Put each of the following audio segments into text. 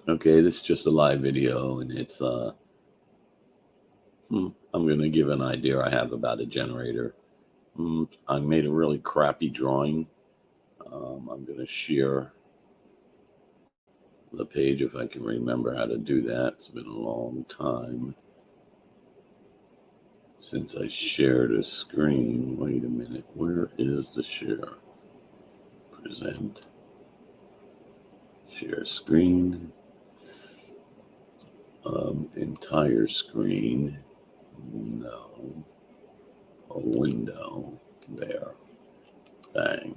Okay, this is just a live video, and it's I'm going to give an idea I have about a generator. I made a really crappy drawing. I'm going to share the page if I can remember how to do that. It's been a long time since I shared a screen. Wait a minute, where is the share? Present, share screen, entire screen, no, a window, there, bang.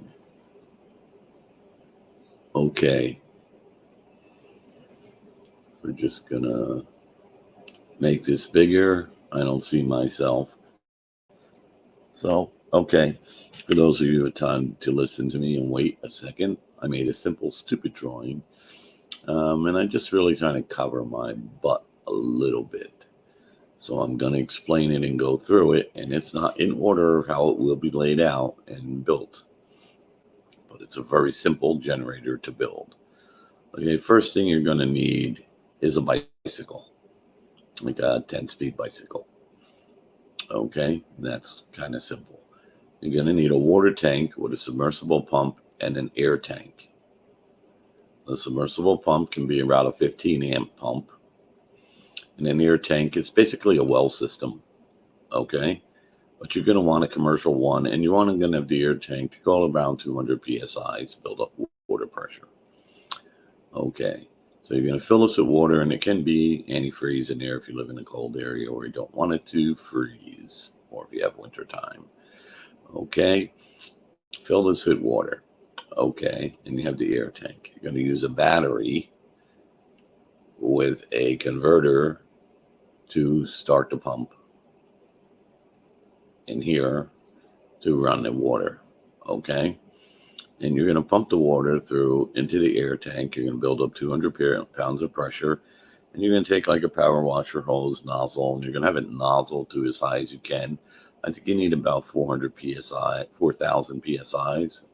Okay, we're just gonna make this bigger. I don't see myself. So, okay, for those of you who have time to listen to me and wait a second, I made a simple, stupid drawing. And I'm just really trying to cover my butt a little bit. So I'm going to explain it and go through it. And it's not in order of how it will be laid out and built. But it's a very simple generator to build. Okay, first thing you're going to need is a bicycle, like a 10-speed bicycle. Okay, that's kind of simple. You're going to need a water tank with a submersible pump and an air tank. The submersible pump can be about a 15 amp pump. And an air tank, it's basically a well system. Okay, but you're going to want a commercial one, and you're only going to have the air tank to go around 200 psi's, build up water pressure. Okay, so you're going to fill this with water, and it can be antifreeze in there if you live in a cold area or you don't want it to freeze, or if you have winter time. Okay, fill this with water. Okay, and you have the air tank. You're going to use a battery with a converter to start the pump in here to run the water. Okay, and you're going to pump the water through into the air tank. You're going to build up 200 pounds of pressure, and you're going to take like a power washer hose nozzle, and you're going to have it nozzle to as high as you can. I think you need about 400 psi, 4,000 psi's.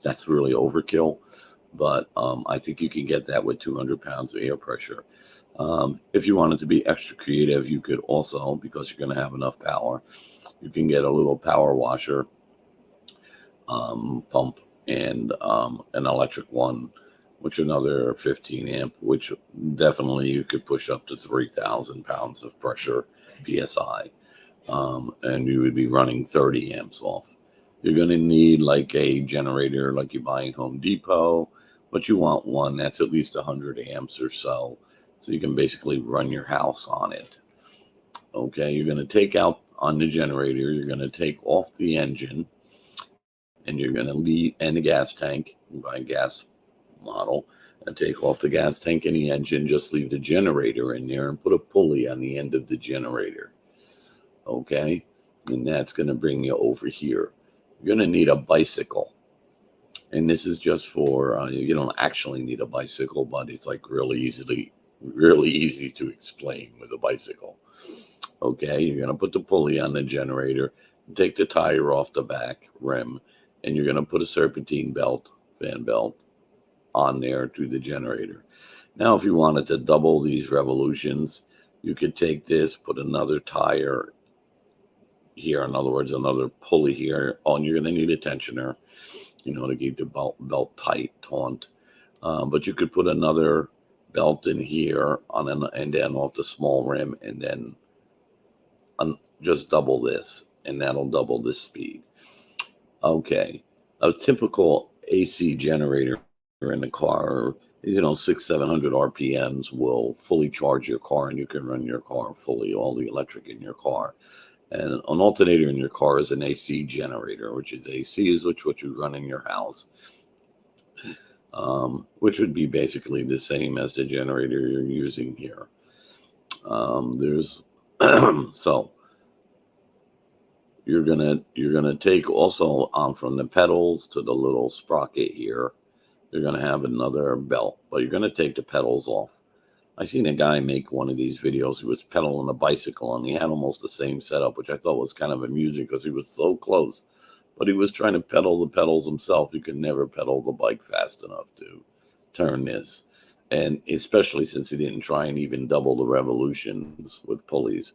That's really overkill, but I think you can get that with 200 pounds of air pressure. If you wanted to be extra creative, you could also, because you're going to have enough power, you can get a little power washer pump and an electric one, which another 15 amp, which definitely you could push up to 3,000 pounds of pressure psi, and you would be running 30 amps off. You're going to need like a generator like you buy in Home Depot, but you want one that's at least 100 amps or so you can basically run your house on it. Okay, you're going to take out on the generator, you're going to take off the engine, and you're going to leave, and the gas tank, buy a gas model, and take off the gas tank and the engine, just leave the generator in there and put a pulley on the end of the generator. Okay, and that's going to bring you over here. You're going to need a bicycle, and this is just for you don't actually need a bicycle, but it's like really easy to explain with a bicycle. Okay, you're going to put the pulley on the generator, take the tire off the back rim, and you're going to put a serpentine belt, fan belt, on there to the generator. Now, if you wanted to double these revolutions, you could take this, put another tire here, in other words, another pulley here. Oh, and you're going to need a tensioner, to keep the belt tight, taut. But you could put another belt in here and then off the small rim, and then just double this, and that'll double this speed. Okay, a typical AC generator in the car, 600-700 RPMs will fully charge your car, and you can run your car fully, all the electric in your car. And an alternator in your car is an AC generator, which is AC is what you run in your house, which would be basically the same as the generator you're using here. So you're gonna take also from the pedals to the little sprocket here. You're gonna have another belt, but you're gonna take the pedals off. I seen a guy make one of these videos. He was pedaling a bicycle, and he had almost the same setup, which I thought was kind of amusing because he was so close. but he was trying to pedal the pedals himself. You could never pedal the bike fast enough to turn this. And especially since he didn't try and even double the revolutions with pulleys.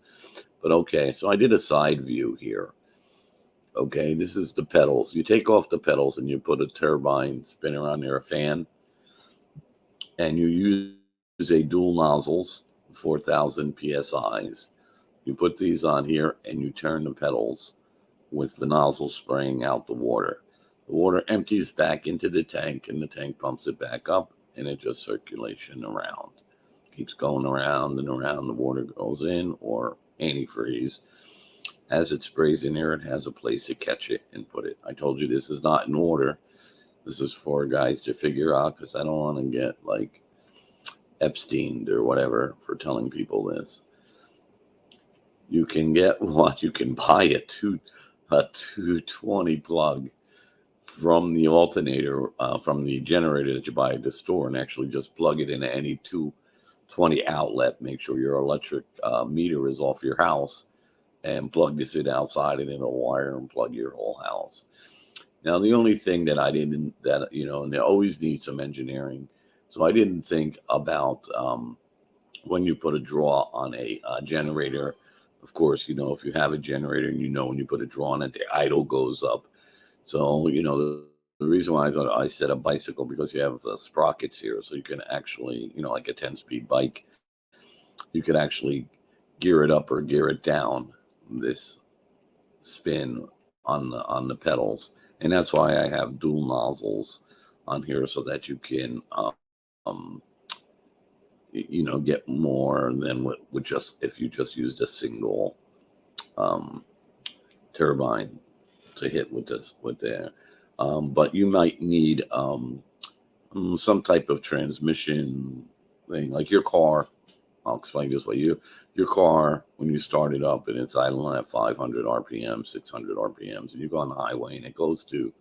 But okay, so I did a side view here. Okay, this is the pedals. You take off the pedals and you put a turbine spinner on there, a fan, and you use a dual nozzles, 4,000 psi's. You put these on here and you turn the pedals with the nozzle spraying out the water. The water empties back into the tank and the tank pumps it back up, and it just circulation around. Keeps going around and around. The water goes in or antifreeze. As it sprays in there, it has a place to catch it and put it. I told you this is not in order. This is for guys to figure out, because I don't want to get like Epstein or whatever for telling people this. You can get what? You can buy a 220 plug from the alternator, from the generator that you buy at the store, and actually just plug it into any 220 outlet. Make sure your electric meter is off your house, and plug this in outside and in a wire and plug your whole house. Now, the only thing that I didn't, that, and they always need some engineering. So I didn't think about when you put a draw on a generator. Of course, if you have a generator and when you put a draw on it, the idle goes up. So, the reason why I said a bicycle, because you have sprockets here. So you can actually, like a 10-speed bike, you could actually gear it up or gear it down, this spin on the pedals. And that's why I have dual nozzles on here, so that you can, get more than what would just, if you just used a single turbine to hit with there. But you might need some type of transmission thing, like your car. I'll explain this way. Your car, when you start it up and it's idling at 500 RPM, 600 RPMs, and you go on the highway and it goes to,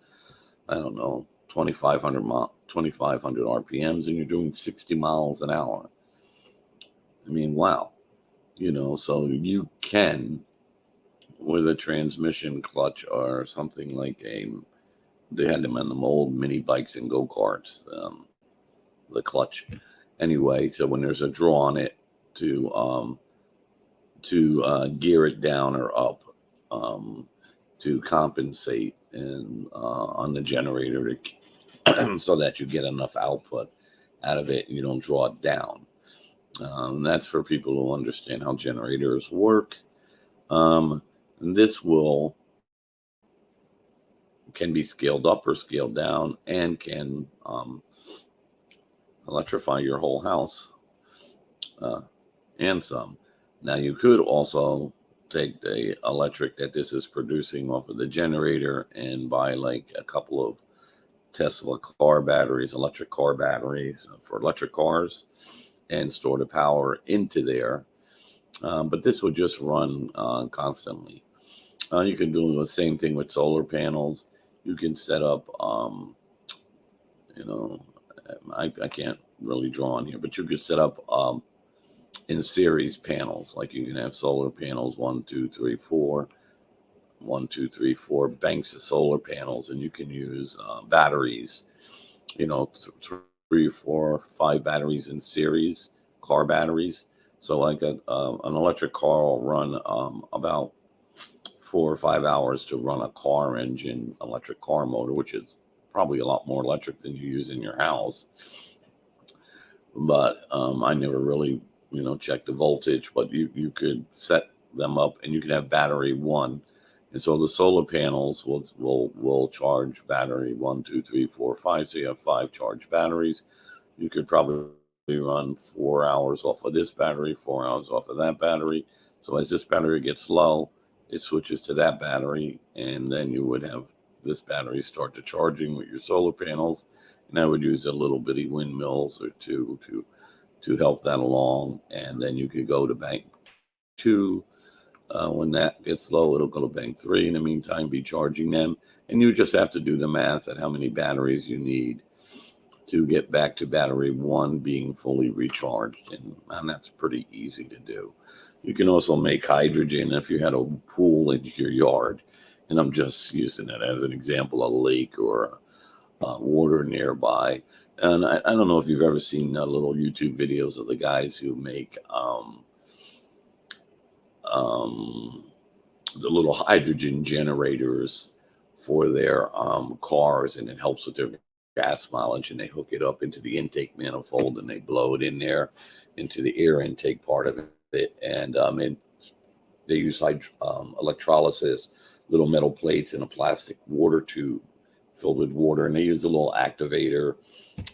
I don't know, 2,500 RPMs, and you're doing 60 miles an hour. I mean, wow. So you can, with a transmission clutch or something like they had them on the old mini bikes and go-karts, the clutch. Anyway, so when there's a draw on it, to gear it down or up, to compensate and on the generator so that you get enough output out of it and you don't draw it down. That's for people who understand how generators work. And this can be scaled up or scaled down, and can electrify your whole house and some. Now, you could also take the electric that this is producing off of the generator and buy like a couple of Tesla car batteries, electric car batteries for electric cars, and store the power into there. But this would just run constantly. You can do the same thing with solar panels. You can set up, I can't really draw on here, but you could set up in series panels. Like you can have solar panels, 1, 2, 3, 4, 1, 2, 3, 4 banks of solar panels, and you can use batteries, 3, 4, 5 batteries in series, car batteries. So like an electric car will run about 4 or 5 hours to run a car engine, electric car motor, which is probably a lot more electric than you use in your house. But I never really, check the voltage, but you could set them up, and you can have battery 1. And so the solar panels will charge battery 1, 2, 3, 4, 5. So you have 5 charged batteries. You could probably run 4 hours off of this battery, 4 hours off of that battery. So as this battery gets low, it switches to that battery, and then you would have this battery start to charging with your solar panels. And I would use a little bitty windmills or two to help that along. And then you could go to bank 2. When that gets low, it'll go to bank 3. In the meantime, be charging them. And you just have to do the math at how many batteries you need to get back to battery 1 being fully recharged. And that's pretty easy to do. You can also make hydrogen if you had a pool in your yard. And I'm just using it as an example, a lake or water nearby. And I don't know if you've ever seen little YouTube videos of the guys who make um, the little hydrogen generators for their cars, and it helps with their gas mileage. And they hook it up into the intake manifold and they blow it in there into the air intake part of it. And they use electrolysis, little metal plates in a plastic water tube filled with water, and they use a little activator.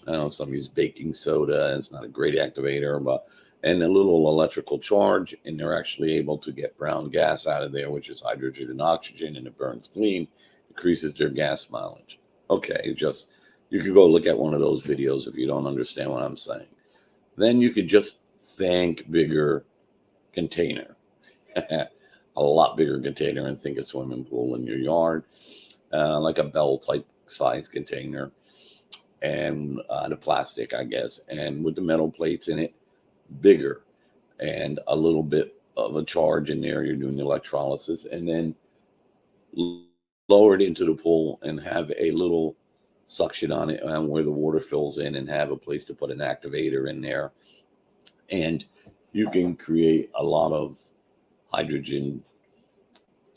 I know some use baking soda. It's not a great activator, but and a little electrical charge, and they're actually able to get brown gas out of there, which is hydrogen and oxygen, and it burns clean, increases their gas mileage. Okay, just you could go look at one of those videos if you don't understand what I'm saying. Then you could just think bigger container, a lot bigger container, and think a swimming pool in your yard, like a Bell type size container, and the plastic, I guess, and with the metal plates in it, bigger, and a little bit of a charge in there. You're doing electrolysis, and then lower it into the pool and have a little suction on it where the water fills in, and have a place to put an activator in there. And you can create a lot of hydrogen,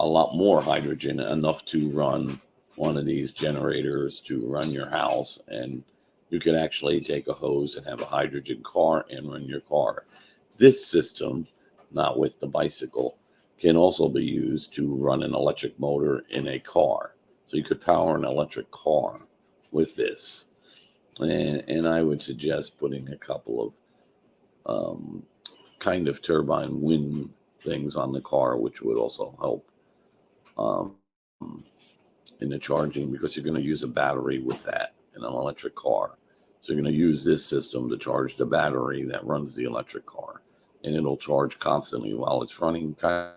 a lot more hydrogen, enough to run one of these generators to run your house. And you can actually take a hose and have a hydrogen car and run your car. This system, not with the bicycle, can also be used to run an electric motor in a car. So you could power an electric car with this. And I would suggest putting a couple of kind of turbine wind things on the car, which would also help in the charging, because you're going to use a battery with that in an electric car. So you're going to use this system to charge the battery that runs the electric car, and it'll charge constantly while it's running, kind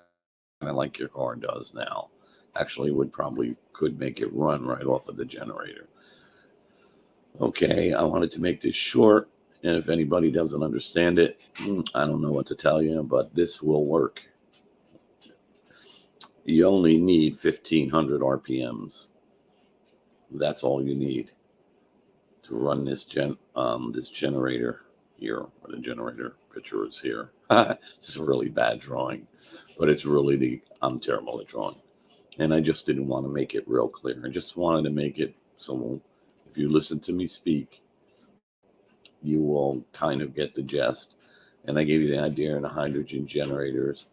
of like your car does now. Actually, could make it run right off of the generator. Okay, I wanted to make this short, and if anybody doesn't understand it, I don't know what to tell you, but this will work. You only need 1,500 RPMs. That's all you need to run this generator here. Where the generator picture is here. It's a really bad drawing, but it's really I'm terrible at drawing, and I just didn't want to make it real clear. I just wanted to make it so if you listen to me speak, you will kind of get the gist. And I gave you the idea in the hydrogen generators.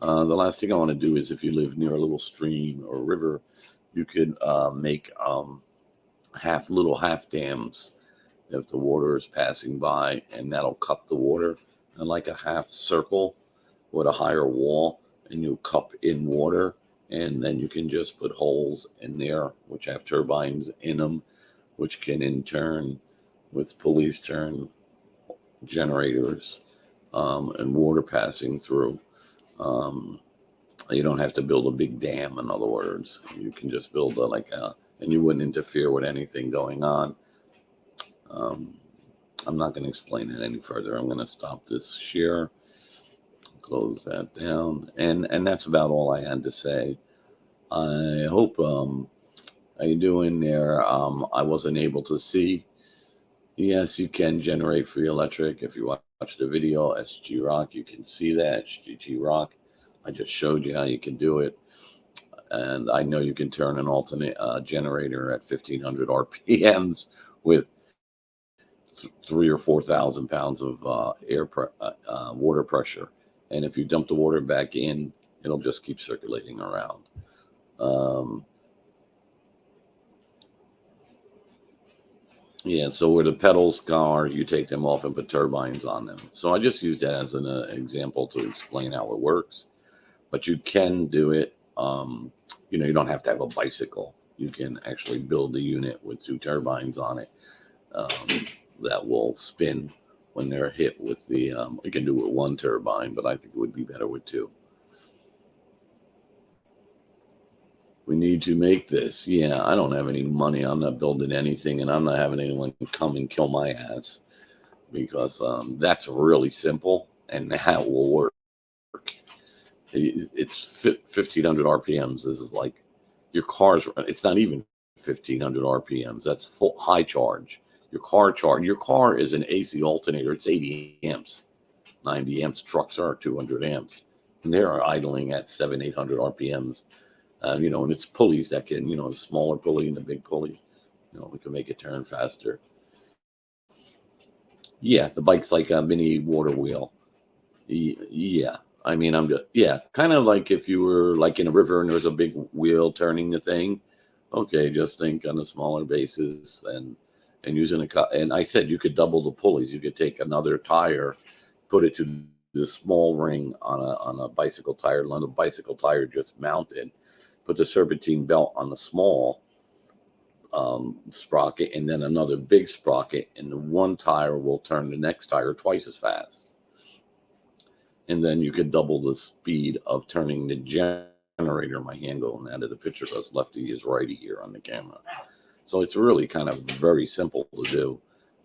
The last thing I want to do is, if you live near a little stream or river, you could make little half dams if the water is passing by, and that'll cup the water in like a half circle with a higher wall, and you cup in water, and then you can just put holes in there which have turbines in them, which can in turn, with pulleys turn generators, and water passing through. You don't have to build a big dam, in other words. You can just build and you wouldn't interfere with anything going on. I'm not going to explain it any further. I'm going to stop this share, close that down, and that's about all I had to say. I hope how you doing there? I wasn't able to see. Yes, you can generate free electric. If you watch the video, SG Rock, you can see that, SGT Rock. I just showed you how you can do it. And I know you can turn an alternate generator at 1,500 RPMs with 3,000 or 4,000 pounds of water pressure. And if you dump the water back in, it'll just keep circulating around. Yeah, so where the pedals are, you take them off and put turbines on them. So I just used that as an example to explain how it works. But you can do it. You don't have to have a bicycle. You can actually build a unit with 2 turbines on it that will spin when they're hit with the. You can do it with 1 turbine, but I think it would be better with 2. We need to make this. Yeah, I don't have any money. I'm not building anything, and I'm not having anyone come and kill my ass, because that's really simple, and that will work. It's 1,500 RPMs. This is like your car's, it's not even 1500 RPMs. That's full high charge. Your car is an AC alternator. It's 80 amps, 90 amps. Trucks are 200 amps. And they're idling at 800 RPMs. And it's pulleys that can, a smaller pulley and a big pulley, we can make it turn faster. Yeah, the bike's like a mini water wheel. Yeah. I mean, kind of like if you were like in a river and there's a big wheel turning the thing. Okay, just think on a smaller basis and using and I said you could double the pulleys. You could take another tire, put it to the small ring on a bicycle tire, let the bicycle tire just mounted, put the serpentine belt on the small sprocket, and then another big sprocket, and the one tire will turn the next tire twice as fast. And then you could double the speed of turning the generator. My hand going out of the picture because lefty is righty here on the camera. So it's really kind of very simple to do.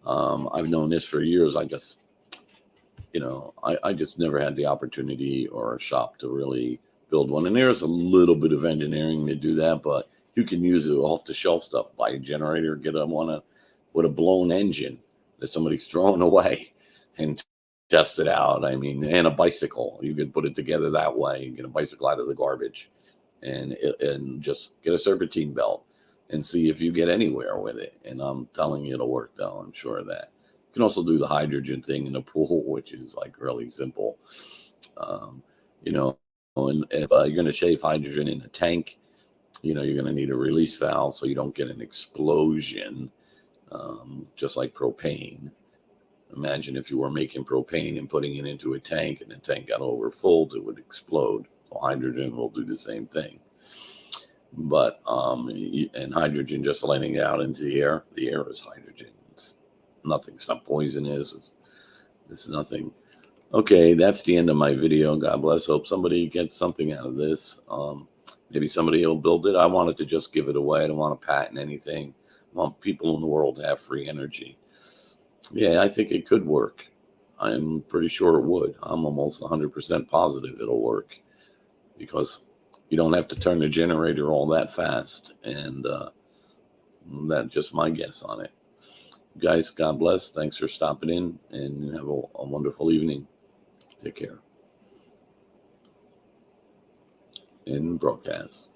I've known this for years. I just, I just never had the opportunity or a shop to really build one. And there's a little bit of engineering to do that, but you can use it off the shelf stuff. Buy a generator, get one with a blown engine that somebody's throwing away, and test it out. I mean, and a bicycle, you could put it together that way. Get a bicycle out of the garbage, and just get a serpentine belt and see if you get anywhere with it. And I'm telling you, it'll work though. I'm sure of that. You can also do the hydrogen thing in the pool, which is like really simple. And if you're going to shave hydrogen in a tank, you're going to need a release valve so you don't get an explosion, just like propane. Imagine if you were making propane and putting it into a tank and the tank got overfilled, it would explode. So hydrogen will do the same thing. But, and hydrogen just letting it out into the air is hydrogen. It's nothing. It's not poisonous. It's nothing. Okay, that's the end of my video. God bless. Hope somebody gets something out of this. Maybe somebody will build it. I wanted to just give it away. I don't want to patent anything. I want people in the world to have free energy. Yeah, I think it could work. I'm pretty sure it would. I'm almost 100% positive it'll work because you don't have to turn the generator all that fast. And that's just my guess on it. Guys, God bless. Thanks for stopping in and have a wonderful evening. Take care. In broadcast.